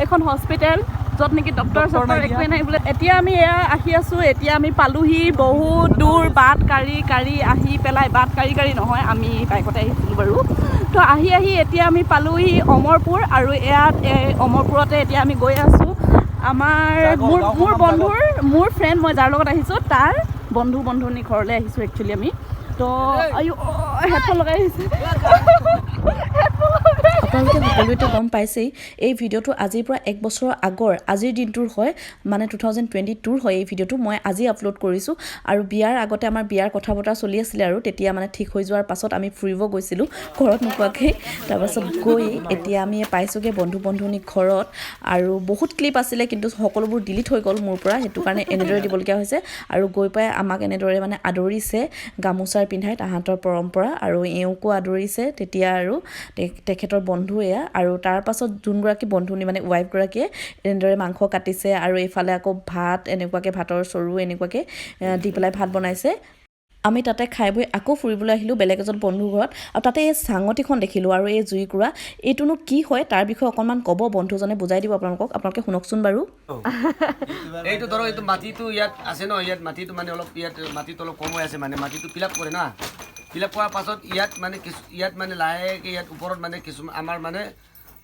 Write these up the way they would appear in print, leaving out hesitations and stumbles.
এখন হস্পিটেল য'ত নেকি ডক্টৰ একোৱে নাই বোলে। এতিয়া আমি এয়া আহি আছোঁ, এতিয়া আমি পালোহি বহুত দূৰ বাট কাঢ়ি আহি পেলাই, বাট কাঢ়ি নহয়, আমি বাইকতে আহিছিলোঁ বাৰু। তো আহি এতিয়া আমি পালোহি অমৰপুৰ, আৰু ইয়াত অমৰপুৰতে এতিয়া আমি গৈ আছোঁ আমাৰ মোৰ বন্ধুৰ মোৰ ফ্ৰেণ্ড, মই যাৰ লগত আহিছোঁ তাৰ বন্ধুনী ঘৰলৈ আহিছোঁ একচুৱেলি আমি। তো হেডফোন লগাই আহিছে। আপোনালোকে সকলোৱেতো গম পাইছেই এই ভিডিঅ'টো আজিৰ পৰা 1 বছৰৰ আগৰ আজিৰ দিনটোৰ হয়, মানে 2022 হয় এই ভিডিঅ'টো। মই আজি আপলোড কৰিছোঁ, আৰু বিয়াৰ আগতে আমাৰ বিয়াৰ কথা বতৰা চলি আছিলে, আৰু তেতিয়া মানে ঠিক হৈ যোৱাৰ পাছত আমি ফুৰিব গৈছিলোঁ ঘৰত নোকোৱাকৈ। তাৰপাছত গৈ এতিয়া আমি পাইছোঁগৈ বন্ধুনী ঘৰত, আৰু বহুত ক্লিপ আছিলে কিন্তু সকলোবোৰ ডিলিট হৈ গ'ল মোৰ পৰা, সেইটো কাৰণে এনেদৰে দিবলগীয়া হৈছে। আৰু গৈ পাই আমাক এনেদৰে মানে আদৰিছে, গামোচাৰ পিন্ধাই তাহাঁতৰ পৰম্পৰা, আৰু এওঁকো আদৰিছে তেতিয়া, আৰু তেখেতৰ বন্ধু এয়া। আৰু তাৰ পাছত যোনগৰাকী বন্ধুনী মানে ৱাইফগৰাকীয়ে এনেদৰে মাংস কাটিছে, আৰু এইফালে আকৌ ভাত এনেকুৱাকৈ ভাতৰ চৰু এনেকুৱাকৈ দি পেলাই ভাত বনাইছে। আমি তাতে খাই বৈ আকৌ ফুৰিবলৈ আহিলোঁ বেলেগ এজন বন্ধুৰ ঘৰত, আৰু তাতে এই চাঙটিখন দেখিলোঁ, আৰু এই জুইকুৰা এইটোনো কি হয় তাৰ বিষয়ে অকণমান ক'ব বন্ধুজনে, বুজাই দিব আপোনালোকে শুনকচোন বাৰু। এইটো ধৰক এইটো মাটিটো ইয়াত আছে ন, ইয়াত মাটিটো মানে অলপ মাটিটো অলপ কম হৈ আছে, মানে মাটিটো ফিল আপ কৰে না। ফিল আপ কৰাৰ পাছত ইয়াত মানে লাহেকৈ ইয়াত ওপৰত মানে কিছুমান আমাৰ মানে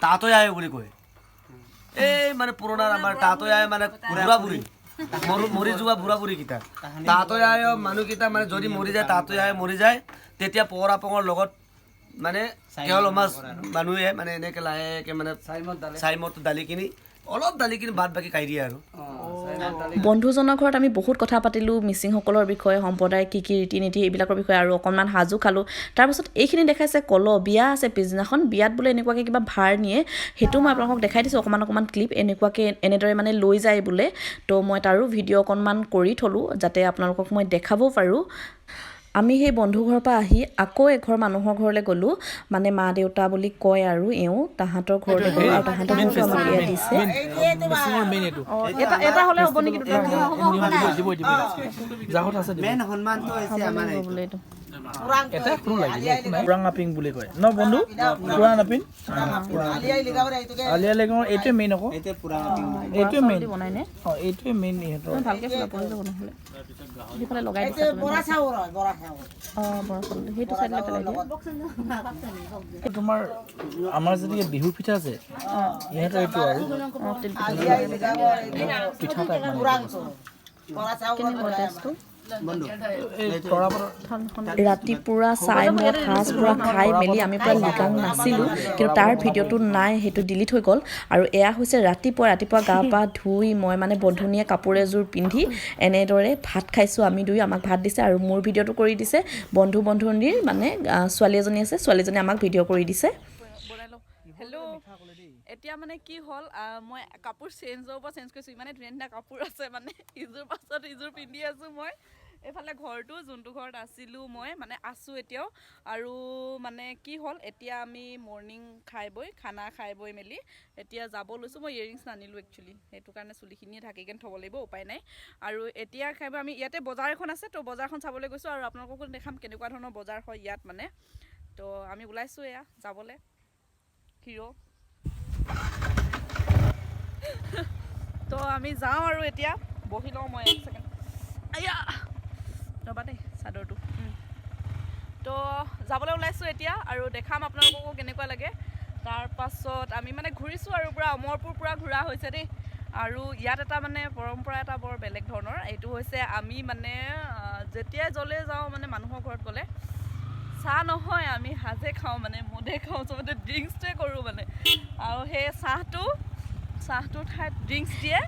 তাঁতৈ আহে বুলি কয়। এই মানে পুৰণা আমাৰ তাঁতৈ আহে মানে বুঢ়া বুঢ়ী মৰি যোৱা বুঢ়া বুঢ়ীকেইটা, তাঁতৈ আহে মানুহকেইটা মানে যদি মৰি যায়, তাঁতৈ আহে মৰি যায়, তেতিয়া পহৰা পঙৰ লগত মানে কেৱল আমাৰ মানুহে মানে এনেকৈ লাহেকৈ মানে চাইমদটো দালি কিনি অলপ দালি কিনি বাদ বাকী খাই দিয়ে আৰু। বন্ধুজনৰ ঘৰত আমি বহুত কথা পাতিলোঁ মিচিংসকলৰ বিষয়ে, সম্প্ৰদায় কি ৰীতি নীতি এইবিলাকৰ বিষয়ে, আৰু অকণমান সাজু খালোঁ। তাৰপাছত এইখিনি দেখাইছে বিয়া আছে পিছদিনাখন, বিয়াত বোলে এনেকুৱাকৈ কিবা ভাৰ নিয়ে, সেইটো মই আপোনালোকক দেখাই দিছোঁ অকণমান ক্লিপ, এনেদৰে মানে লৈ যায় বোলে। তো মই তাৰো ভিডিঅ' অকণমান কৰি থলোঁ যাতে আপোনালোকক মই দেখাব পাৰোঁ। আমি সেই বন্ধু ঘৰৰ পৰা আহি আকৌ এঘৰ মানুহৰ ঘৰলৈ গ'লোঁ, মানে মা দেউতা বুলি কয় আৰু তাহাঁতৰ ঘৰলৈ গ'লোঁ, আৰু তাহাঁতৰ ঘৰতো আমাক এয়া দিছে। এটা হ'লে হ'ব নেকি? পুৰাঙাপিং বুলি কয় ন বন্ধু, পুৰাঙাপিং আলিয়া লেগৰ এইটোৱে মেইন, আকৌ এইটোৱে মেইন, এইটোৱে মেইন ইহঁতৰ। ভালকৈ সেইফালে লগাই দিছে তোমাৰ আমাৰ যেনেকৈ বিহু পিঠা আছে ইহঁতৰ এইটো আৰু পিঠা টাইপ ৰাতিপুৱা চাই মদ সাজ পুৰা খাই মেলি আমি পুৰা লিগাং নাছিলোঁ, কিন্তু তাৰ ভিডিঅ'টো নাই, সেইটো ডিলিট হৈ গ'ল। আৰু এয়া হৈছে ৰাতিপুৱা গা পা ধুই মই মানে বন্ধুনীয়ে কাপোৰ এযোৰ পিন্ধি এনেদৰে ভাত খাইছোঁ আমি দুই, আমাক ভাত দিছে, আৰু মোৰ ভিডিঅ'টো কৰি দিছে বন্ধুনীৰ মানে ছোৱালী এজনী আছে, ছোৱালীজনীয়ে আমাক ভিডিঅ' কৰি দিছে। হেল্ল', এতিয়া মানে কি হ'ল, মই কাপোৰ চেঞ্জ কৰিছোঁ, ইমানে ধুনীয়া কাপোৰ আছে, মানে ইযোৰ পাছত ইযোৰ পিন্ধি আছোঁ মই। এইফালে ঘৰটো যোনটো ঘৰত আছিলোঁ মই মানে আছোঁ এতিয়াও, আৰু মানে কি হ'ল এতিয়া আমি মৰ্ণিং খানা খাই বৈ মেলি এতিয়া যাব লৈছোঁ। মই ইয়েৰিংছ নানিলোঁ একচুৱেলি, সেইটো কাৰণে চুলিখিনিয়ে ঢাকি কেনে থ'ব লাগিব, উপায় নাই। আৰু এতিয়া আমি ইয়াতে বজাৰ এখন আছে, তো বজাৰখন চাবলৈ গৈছোঁ, আৰু আপোনালোককো দেখাম কেনেকুৱা ধৰণৰ বজাৰ হয় ইয়াত মানে। তো আমি ওলাইছোঁ এয়া যাবলৈ হিৰ'। তো আমি যাওঁ আৰু এতিয়া বহি লওঁ মই 1 ছেকেণ্ড, ৰ'বা দেই চাদৰটো। তো যাবলৈ ওলাইছোঁ এতিয়া, আৰু দেখাম আপোনালোককো কেনেকুৱা লাগে। তাৰপাছত আমি মানে ঘূৰিছোঁ, আৰু পূৰা অমৰপুৰ পূৰা ঘূৰা হৈছে দেই। আৰু ইয়াত এটা মানে পৰম্পৰা এটা বৰ বেলেগ ধৰণৰ, এইটো হৈছে আমি মানে যেতিয়াই য'লৈ যাওঁ মানে মানুহৰ ঘৰত গ'লে চাহ নহয়, আমি সাজে খাওঁ, মানে মদে খাওঁ, চবতে ড্ৰিংকছটোৱে কৰোঁ মানে। আৰু সেই চাহটোৰ ঠাইত ড্ৰিংকছ দিয়ে।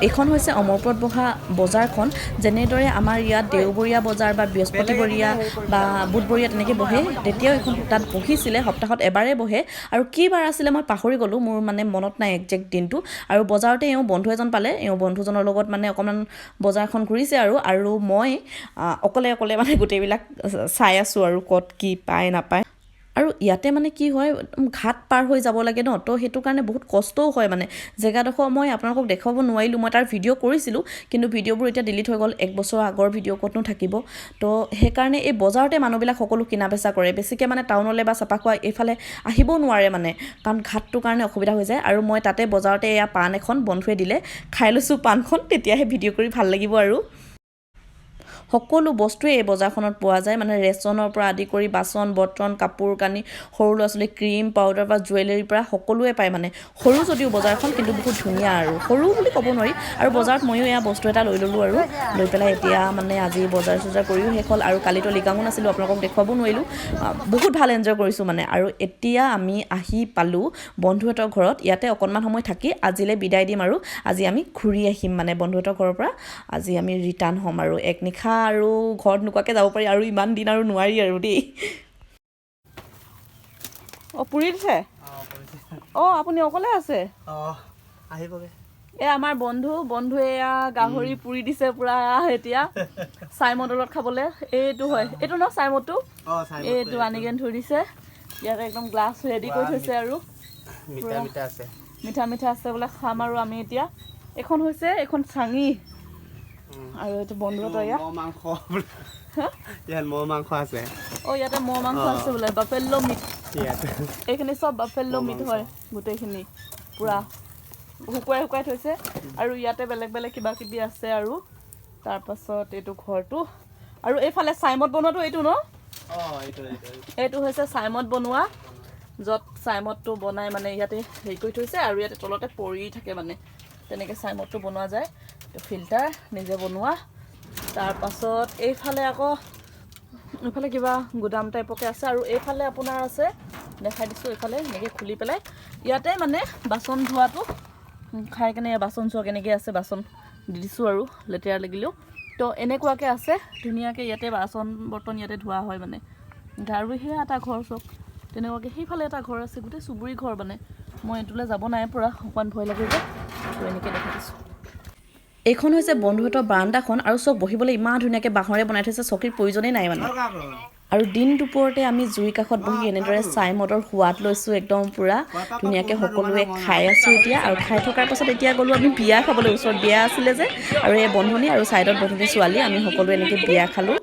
এইখন হৈছে অমৰপুৰত বহা বজাৰখন, যেনেদৰে আমাৰ ইয়াত দেওবৰীয়া বজাৰ বা বৃহস্পতিবৰীয়া বা বুধবৰীয়া তেনেকৈ বহে, তেতিয়াও এখন তাত বহিছিলে, সপ্তাহত এবাৰেই বহে, আৰু কি বাৰ আছিলে মই পাহৰি গ'লোঁ, মোৰ মানে মনত নাই একজেক্ট দিনটো। আৰু বজাৰতে বন্ধু এজন পালে, বন্ধুজনৰ লগত মানে অকণমান বজাৰখন ঘূৰিছে, আৰু মই অকলে মানে গোটেইবিলাক চাই আছোঁ আৰু ক'ত কি পায় নাপায়। আৰু ইয়াতে মানে কি হয় ঘাট পাৰ হৈ যাব লাগে ন তো সেইটো কাৰণে বহুত কষ্টও হয় মানে জেগাডোখৰ মই আপোনালোকক দেখুৱাব নোৱাৰিলোঁ মই তাৰ ভিডিঅ' কৰিছিলোঁ কিন্তু ভিডিঅ'বোৰ এতিয়া ডিলিট হৈ গ'ল 1 বছৰ আগৰ ভিডিঅ' ক'তনো থাকিব তো সেইকাৰণে এই বজাৰতে মানুহবিলাক সকলো কিনা বেচা কৰে বেছিকৈ মানে টাউনলৈ বা চাপাখোৱা এইফালে আহিবও নোৱাৰে মানে কাৰণ ঘাটটোৰ কাৰণে অসুবিধা হৈ যায় আৰু মই তাতে বজাৰতে এয়া পাণ এখন বন্ধুৱে দিলে খাই লৈছোঁ পাণখন তেতিয়াহে ভিডিঅ' কৰি ভাল লাগিব আৰু সকলো বস্তুৱে এই বজাৰখনত পোৱা যায় মানে ৰেচনৰ পৰা আদি কৰি বাচন বৰ্তন কাপোৰ কানি সৰু ল'ৰা ছোৱালী ক্ৰীম পাউডাৰ বা জুৱেলাৰীৰ পৰা সকলোৱে পায় মানে সৰু যদিও বজাৰখন কিন্তু বহুত ধুনীয়া আৰু সৰু বুলি ক'ব নোৱাৰি আৰু বজাৰত ময়ো এয়া বস্তু এটা লৈ ল'লোঁ আৰু লৈ পেলাই এতিয়া মানে আজি বজাৰ চজাৰ কৰিও শেষ হ'ল আৰু কালিতো লিগাঙো নাছিলোঁ আপোনালোকক দেখুৱাব নোৱাৰিলোঁ বহুত ভাল এনজয় কৰিছোঁ মানে আৰু এতিয়া আমি আহি পালোঁ বন্ধুহঁতৰ ঘৰত ইয়াতে অকণমান সময় থাকি আজিলৈ বিদায় দিম আৰু আজি আমি ঘূৰি আহিম মানে বন্ধুহঁতৰ ঘৰৰ পৰা আজি আমি ৰিটাৰ্ণ হ'ম আৰু এক নিশা আৰু ঘৰত নোকোৱাকৈ যাব পাৰি আৰু ইমান দিন আৰু নোৱাৰি আৰু দেই অঁ পুৰি দিছে অঁ আপুনি অকলে আছে আহিবগে এই আমাৰ বন্ধুৱে এয়া গাহৰি পুৰি দিছে পুৰা এতিয়া চাইমদৰ লগত খাবলৈ এইটো হয় এইটো ন চাইমদটো এইটো আনি কেনে থৈ দিছে ইয়াতে একদম গ্লাছ ৰেডি কৰি থৈছে আৰু মিঠা মিঠা আছে বোলে খাম আৰু আমি এতিয়া এখন হৈছে এখন চাঙি আৰু এইটো বন্ধুহঁতৰ ইয়াত মহ মাংস আছে অঁ ইয়াতে মহ মাংস আছে বোলে বাফেল্লো মিট এইখিনি চব বাফেল্লো মিট হয় গোটেইখিনি পূৰা শুকুৱাই থৈছে আৰু ইয়াতে বেলেগ বেলেগ কিবা কিবি আছে আৰু তাৰপাছত এইটো ঘৰটো আৰু এইফালে চাইমদ বনোৱাটো এইটো ন এইটো হৈছে চাইমদ বনোৱা য'ত চাইমদটো বনাই মানে ইয়াতে হেৰি কৰি থৈছে আৰু ইয়াতে তলতে পৰি থাকে মানে তেনেকৈ চাইমদটো বনোৱা যায় ফিল্টাৰ নিজে বনোৱা তাৰপাছত এইফালে আকৌ এইফালে কিবা গুদাম টাইপকে আছে আৰু এইফালে আপোনাৰ আছে দেখাই দিছোঁ এইফালে এনেকৈ খুলি পেলাই ইয়াতে মানে বাচন ধোৱাটো খাই কেনে বাচন চোৱা কেনেকৈ আছে বাচন দি দিছোঁ আৰু লেতেৰা লাগিলেও তো এনেকুৱাকৈ আছে ধুনীয়াকৈ ইয়াতে বাচন বৰ্তন ইয়াতে ধোৱা হয় মানে আৰু সেয়া এটা ঘৰ চব তেনেকুৱাকৈ সেইফালে এটা ঘৰ আছে গোটেই চুবুৰী ঘৰ মানে মই এইটোলৈ যাব নাই পৰা অকণমান ভয় লাগে যে তো এনেকৈ দেখাই দিছোঁ এইখন হৈছে বন্ধুহঁতৰ বাৰাণ্ডাখন আৰু চব বহিবলৈ ইমান ধুনীয়াকৈ বাঁহৰে বনাই থৈছে চকীৰ প্ৰয়োজনেই নাই মানে আৰু দিন দুপৰতে আমি জুই কাষত বহি এনেদৰে চাইমদৰ সোৱাদ লৈছোঁ একদম পূৰা ধুনীয়াকৈ সকলোৱে খাই আছোঁ এতিয়া আৰু খাই থকাৰ পাছত এতিয়া গ'লোঁ আমি বিয়া খাবলৈ ওচৰত বিয়া আছিলে যে আৰু এই বন্ধুনী আৰু ছাইডত বন্ধুনী ছোৱালী আমি সকলোৱে এনেকৈ বিয়া খালোঁ